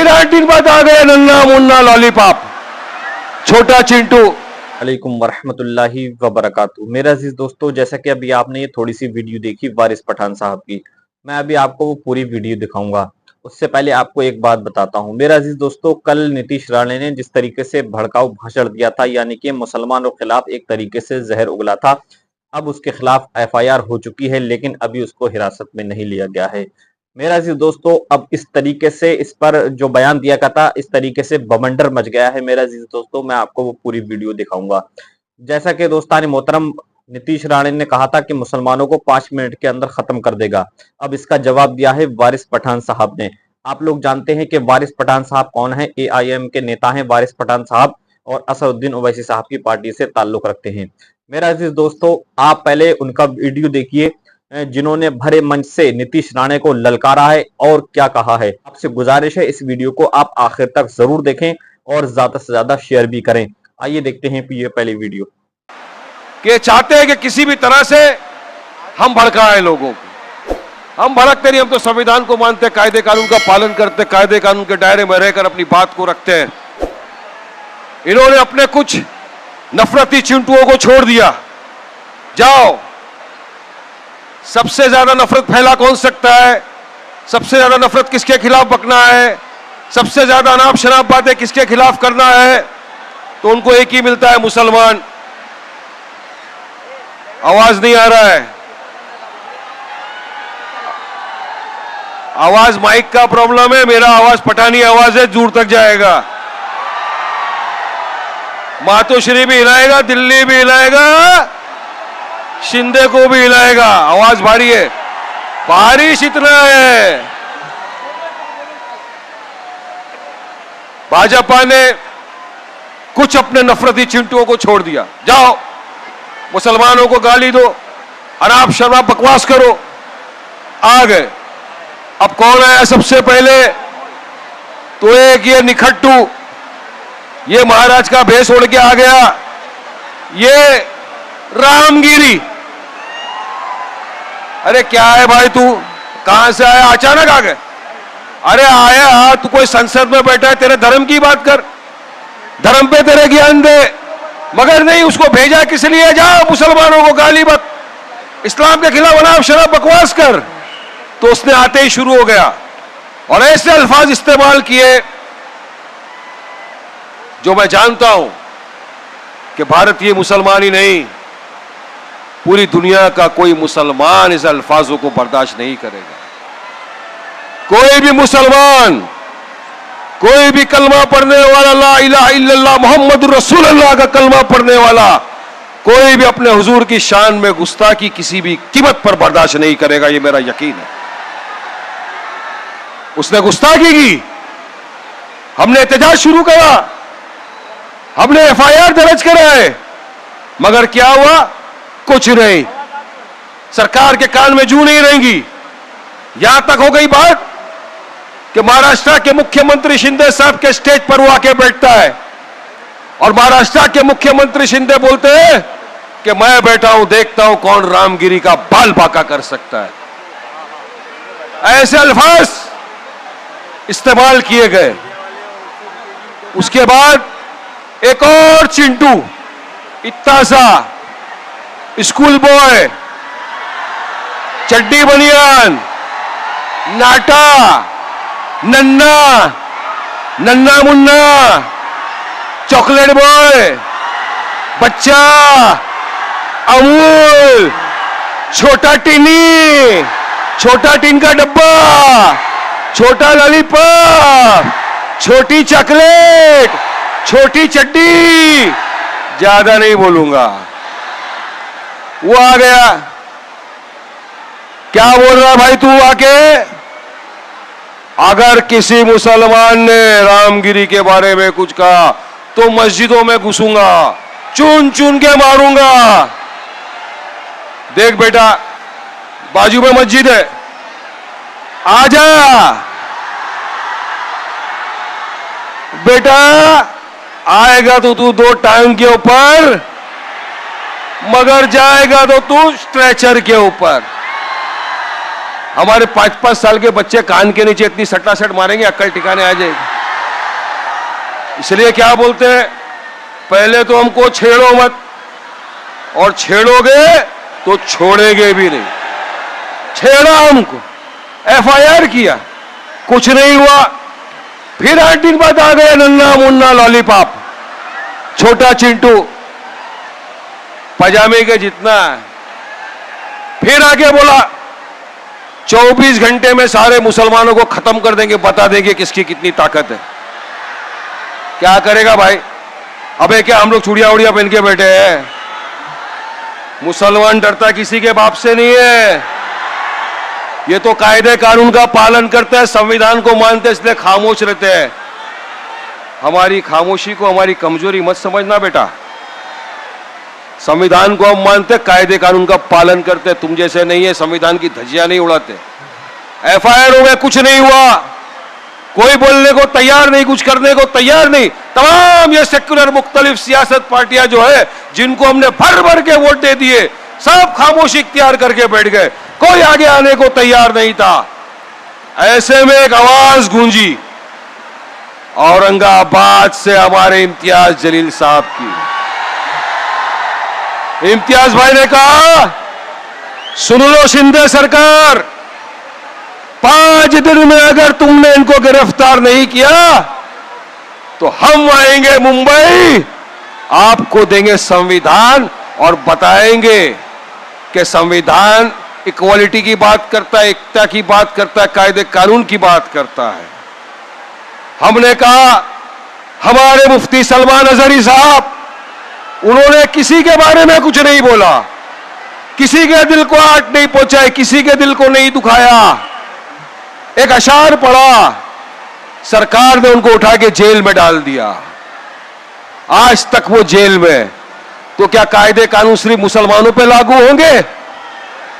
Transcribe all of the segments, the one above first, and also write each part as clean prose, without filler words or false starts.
कोविड-19 बाद आ गया नन्ना मुन्ना लॉलीपॉप, छोटा चिंटू। अलैकुम वरहमतुल्लाहि वबरकातुहू। मेरे अजीज दोस्तों, जैसा कि अभी आपने ये थोड़ी सी वीडियो देखी वारिस पठान साहब की, मैं अभी आपको वो पूरी वीडियो दिखाऊंगा। उससे पहले आपको एक बात बताता हूँ मेरे अजीज दोस्तों, कल नीतीश राणे ने जिस तरीके से भड़काऊ भाषण दिया था, यानी कि मुसलमानों के खिलाफ एक तरीके से जहर उगला था, अब उसके खिलाफ FIR हो चुकी है, लेकिन अभी उसको हिरासत में नहीं लिया गया है। मेरा अजीज दोस्तों, अब इस तरीके से इस पर जो बयान दिया गया था, इस तरीके से बवंडर मच गया है मेरा अजीज दोस्तों। मैं आपको वो पूरी वीडियो दिखाऊंगा। जैसा कि दोस्तान मोहतरम नीतीश राणे ने कहा था कि मुसलमानों को 5 मिनट के अंदर खत्म कर देगा, अब इसका जवाब दिया है वारिस पठान साहब ने। आप लोग जानते हैं कि वारिस पठान साहब कौन है। AIM के नेता हैं वारिस पठान साहब, और असदुद्दीन ओवैसी साहब की पार्टी से ताल्लुक रखते हैं। मेरा अजीज दोस्तों, आप पहले उनका वीडियो देखिए, जिन्होंने भरे मंच से नीतीश राणे को ललकारा है और क्या कहा है। आपसे गुजारिश है इस वीडियो को आप आखिर तक जरूर देखें और ज्यादा से ज्यादा शेयर भी करें। आइए देखते हैं ये पहली वीडियो। कि चाहते हैं कि किसी भी तरह से हम भड़काएं लोगों को। हम भड़कते नहीं, हम तो संविधान को मानते, कायदे कानून का पालन करते, कायदे कानून के दायरे में रहकर अपनी बात को रखते हैं। इन्होंने अपने कुछ नफरती चिंटुओं को छोड़ दिया। जाओ, सबसे ज्यादा नफरत फैला कौन सकता है, सबसे ज्यादा नफरत किसके खिलाफ बकना है, सबसे ज्यादा अनाप शनाप बातें किसके खिलाफ करना है, तो उनको एक ही मिलता है, मुसलमान। आवाज नहीं आ रहा है, आवाज माइक का प्रॉब्लम है, मेरा आवाज पठानी आवाज है, दूर तक जाएगा। मातोश्री भी हिलाएगा, दिल्ली भी हिलाएगा, शिंदे को भी हिलाएगा। आवाज भारी है, बारिश इतना है। भाजपा ने कुछ अपने नफरती चिंटुओं को छोड़ दिया। जाओ, मुसलमानों को गाली दो, अनाप शनाप बकवास करो, आ गए। अब कौन आया सबसे पहले, तो एक ये निखट्टू, ये महाराज का भेष ओढ़ के आ गया, ये रामगिरी। अरे क्या है भाई, तू कहां से आया, अचानक आ गए? अरे आया, तू कोई संसद में बैठा है, तेरे धर्म की बात कर, धर्म पे तेरे ज्ञान दे, मगर नहीं, उसको भेजा किस लिए? जाओ मुसलमानों को गाली मत, इस्लाम के खिलाफ अनाप शनाप बकवास कर। तो उसने आते ही शुरू हो गया और ऐसे अल्फाज इस्तेमाल किए जो मैं जानता हूं कि भारतीय मुसलमान ही नहीं, पूरी दुनिया का कोई मुसलमान इस अल्फाजों को बर्दाश्त नहीं करेगा। कोई भी मुसलमान, कोई भी कलमा पढ़ने वाला, ला इलाहा इल्लल्लाह मुहम्मदुर रसूलुल्लाह का कलमा पढ़ने वाला, कोई भी अपने हुजूर की शान में गुस्ताखी किसी भी कीमत पर बर्दाश्त नहीं करेगा, ये मेरा यकीन है। उसने गुस्ताखी की, हमने एहतजाज शुरू करा, हमने FIR दर्ज कराए, मगर क्या हुआ? कुछ नहीं। सरकार के कान में जू नहीं रहेंगी। यहां तक हो गई बात कि महाराष्ट्र के मुख्यमंत्री शिंदे साहब के स्टेज पर वो आके बैठता है और महाराष्ट्र के मुख्यमंत्री शिंदे बोलते हैं कि मैं बैठा हूं, देखता हूं कौन रामगिरी का बाल बांका कर सकता है। ऐसे अल्फाज इस्तेमाल किए गए। उसके बाद एक और चिंटू, इतना सा स्कूल बॉय, चड्डी बनियान, नाटा, नन्ना, नन्ना मुन्ना, चॉकलेट बॉय, बच्चा, अमूल, छोटा टिनी, छोटा टिन का डब्बा, छोटा लॉलीपॉप, छोटी चॉकलेट, छोटी चड्डी, ज्यादा नहीं बोलूंगा। वो आ गया, क्या बोल रहा भाई तू आके? अगर किसी मुसलमान ने रामगिरी के बारे में कुछ कहा तो मस्जिदों में घुसूंगा, चुन चुन के मारूंगा। देख बेटा, बाजू में मस्जिद है, आजा बेटा। आएगा तो तू 2 टांग के ऊपर, मगर जाएगा तो तू स्ट्रेचर के ऊपर। हमारे 5-5 साल के बच्चे कान के नीचे इतनी सटासट मारेंगे, अक्ल ठिकाने आ जाएगी। इसलिए क्या बोलते हैं, पहले तो हमको छेड़ो मत, और छेड़ोगे तो छोड़ेंगे भी नहीं। छेड़ा हमको, एफआईआर किया, कुछ नहीं हुआ। फिर 8 दिन बाद आ गए नन्ना मुन्ना लॉलीपॉप, छोटा चिंटू, पजामे के जितना। फिर आगे बोला 24 घंटे में सारे मुसलमानों को खत्म कर देंगे, बता देंगे किसकी कितनी ताकत है। क्या करेगा भाई? अबे क्या हम लोग चूड़िया उड़िया पहन के बैठे हैं? मुसलमान डरता किसी के बाप से नहीं है। ये तो कायदे कानून का पालन करते हैं, संविधान को मानते हैं, इसलिए खामोश रहते हैं। हमारी खामोशी को हमारी कमजोरी मत समझना बेटा। संविधान को हम मानते, कायदे कानून का पालन करते। तुम जैसे नहीं है, संविधान की धज्जियां नहीं उड़ाते। एफआईआर हो गए, कुछ नहीं हुआ, कोई बोलने को तैयार नहीं, कुछ करने को तैयार नहीं। तमाम ये सेक्युलर मुख्तलिफ सियासत पार्टियां जो है, जिनको हमने भर भर के वोट दे दिए, सब खामोशी इख्तियार करके बैठ गए, कोई आगे आने को तैयार नहीं था। ऐसे में एक आवाज गूंजी औरंगाबाद से हमारे इम्तियाज जलील साहब की। इम्तियाज भाई ने कहा, सुन लो शिंदे सरकार, 5 दिन में अगर तुमने इनको गिरफ्तार नहीं किया तो हम आएंगे मुंबई, आपको देंगे संविधान और बताएंगे कि संविधान इक्वालिटी की बात करता है, एकता की बात करता है, कायदे कानून की बात करता है। हमने कहा, हमारे मुफ्ती सलमान अजहरी साहब, उन्होंने किसी के बारे में कुछ नहीं बोला, किसी के दिल को आट नहीं पहुंचाई, किसी के दिल को नहीं दुखाया। एक अशार पढ़ा, सरकार ने उनको उठा के जेल में डाल दिया। आज तक वो जेल में। तो क्या कायदे कानून सिर्फ मुसलमानों पे लागू होंगे,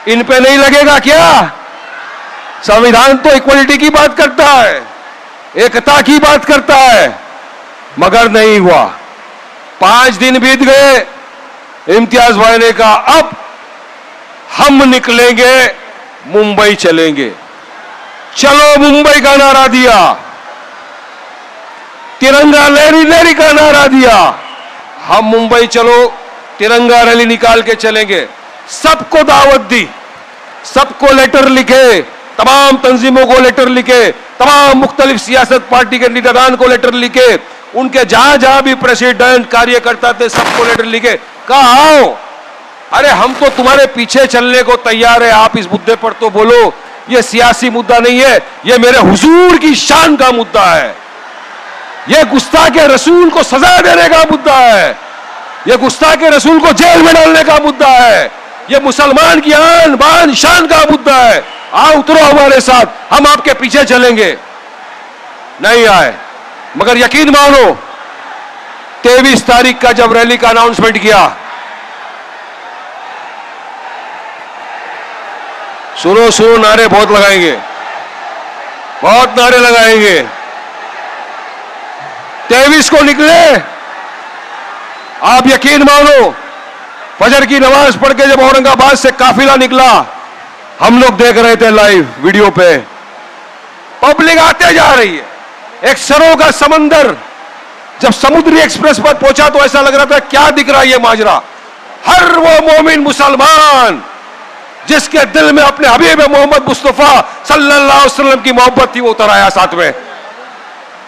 इन पे नहीं लगेगा क्या? संविधान तो इक्वलिटी की बात करता है, एकता की बात करता है, मगर नहीं हुआ। 5 दिन बीत गए, इम्तियाज भाई ने कहा, अब हम निकलेंगे, मुंबई चलेंगे। चलो मुंबई का नारा दिया, तिरंगा लहरी लहरी का नारा दिया। हम मुंबई चलो, तिरंगा रैली निकाल के चलेंगे। सबको दावत दी, सबको लेटर लिखे, तमाम तंजीमों को लेटर लिखे, तमाम मुख्तलिफ सियासत पार्टी के लीडरान को लेटर लिखे, उनके जहां जहां भी प्रेसिडेंट कार्यकर्ता थे सबको लेटर लिखे। कहा आओ, अरे हम तो तुम्हारे पीछे चलने को तैयार है, आप इस मुद्दे पर तो बोलो। ये सियासी मुद्दा नहीं है, ये मेरे हुजूर की शान का मुद्दा है, ये गुस्ताखे रसूल को सजा देने का मुद्दा है, ये गुस्ताखे रसूल को जेल में डालने का मुद्दा है, ये मुसलमान की आन बान शान का मुद्दा है। आओ उतरो हमारे साथ, हम आपके पीछे चलेंगे। नहीं आए, मगर यकीन मानो 23 तारीख का जब रैली का अनाउंसमेंट किया, सुनो सुनो, नारे बहुत लगाएंगे, बहुत नारे लगाएंगे। 23 को निकले, आप यकीन मानो, फजर की नमाज पढ़ के जब औरंगाबाद से काफिला निकला, हम लोग देख रहे थे लाइव वीडियो पे, पब्लिक आते जा रही है, एक सरों का समंदर। जब समुद्री एक्सप्रेस पर पहुंचा तो ऐसा लग रहा था क्या दिख रहा है ये माजरा। हर वो मोमिन मुसलमान जिसके दिल में अपने हबीब मोहम्मद मुस्तफा सल्लल्लाहु अलैहि वसल्लम की मोहब्बत थी, वो उतर आया साथ में।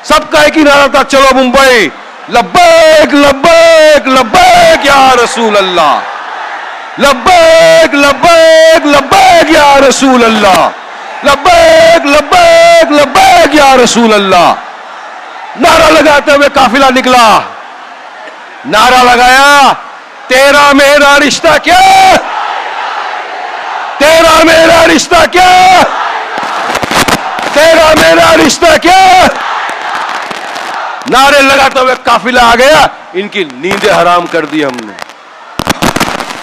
सबका एक ही नारा था, चलो मुंबई, लब्बैक लब्बैक लब्बैक या रसूल अल्लाह, लब्बैक लब्बैक लब्बैक या रसूल अल्लाह, लब्बैक लब्बैक लब्बैक या रसूल अल्लाह। नारा लगाते हुए काफिला निकला, नारा लगाया, तेरा मेरा रिश्ता क्या, तेरा मेरा रिश्ता क्या, तेरा मेरा रिश्ता क्या। नारे लगाते हुए काफिला आ गया, इनकी नींदें हराम कर दी हमने।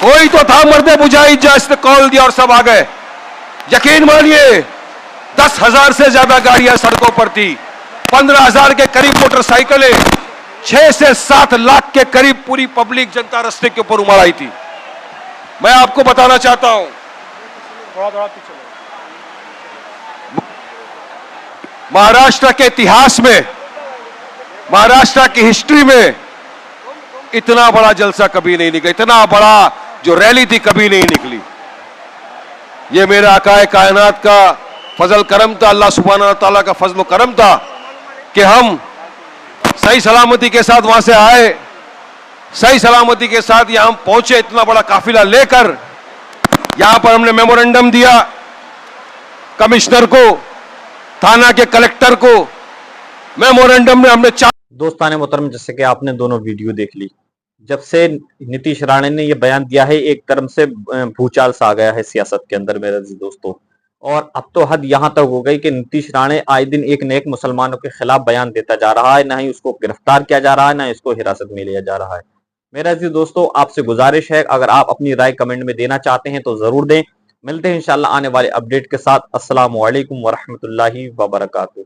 कोई तो था मर्दे बुझाई जैसे कॉल दिया और सब आ गए। यकीन मानिए 10,000 से ज्यादा गाड़ियां सड़कों पर थी, 15,000 के करीब मोटरसाइकिलें, 6 से 7 लाख के करीब पूरी पब्लिक जनता रास्ते के ऊपर उमड़ आई थी। मैं आपको बताना चाहता हूं, महाराष्ट्र के इतिहास में महाराष्ट्र की हिस्ट्री में इतना बड़ा जलसा कभी नहीं निकला, इतना बड़ा जो रैली थी कभी नहीं निकली। ये मेरे आकाए कायनात का फजल करम था, अल्लाह सुब्हानहू व तआला का फजल करम था कि हम सही सलामती के साथ वहां से आए, सही सलामती के साथ यहां हम पहुंचे, इतना बड़ा काफिला लेकर। यहां पर हमने मेमोरेंडम दिया कमिश्नर को, थाना के कलेक्टर को। मेमोरेंडम में हमने दोस्तान मोहतरम, जैसे कि आपने दोनों वीडियो देख ली, जब से नीतीश राणे ने यह बयान दिया है एक तरफ से भूचाल सा आ गया है सियासत के अंदर मेरे दोस्तों। और अब तो हद यहां तक हो गई कि नीतीश राणे आए दिन एक नेक मुसलमानों के खिलाफ बयान देता जा रहा है, ना ही उसको गिरफ्तार किया जा रहा है, ना इसको हिरासत में लिया जा रहा है। मेरा अजीज दोस्तों, आपसे गुजारिश है, अगर आप अपनी राय कमेंट में देना चाहते हैं तो जरूर दें। मिलते हैं इंशाल्लाह आने वाले अपडेट के साथ। अस्सलामु अलैकुम वरहमतुल्लाहि वबरकातुहू।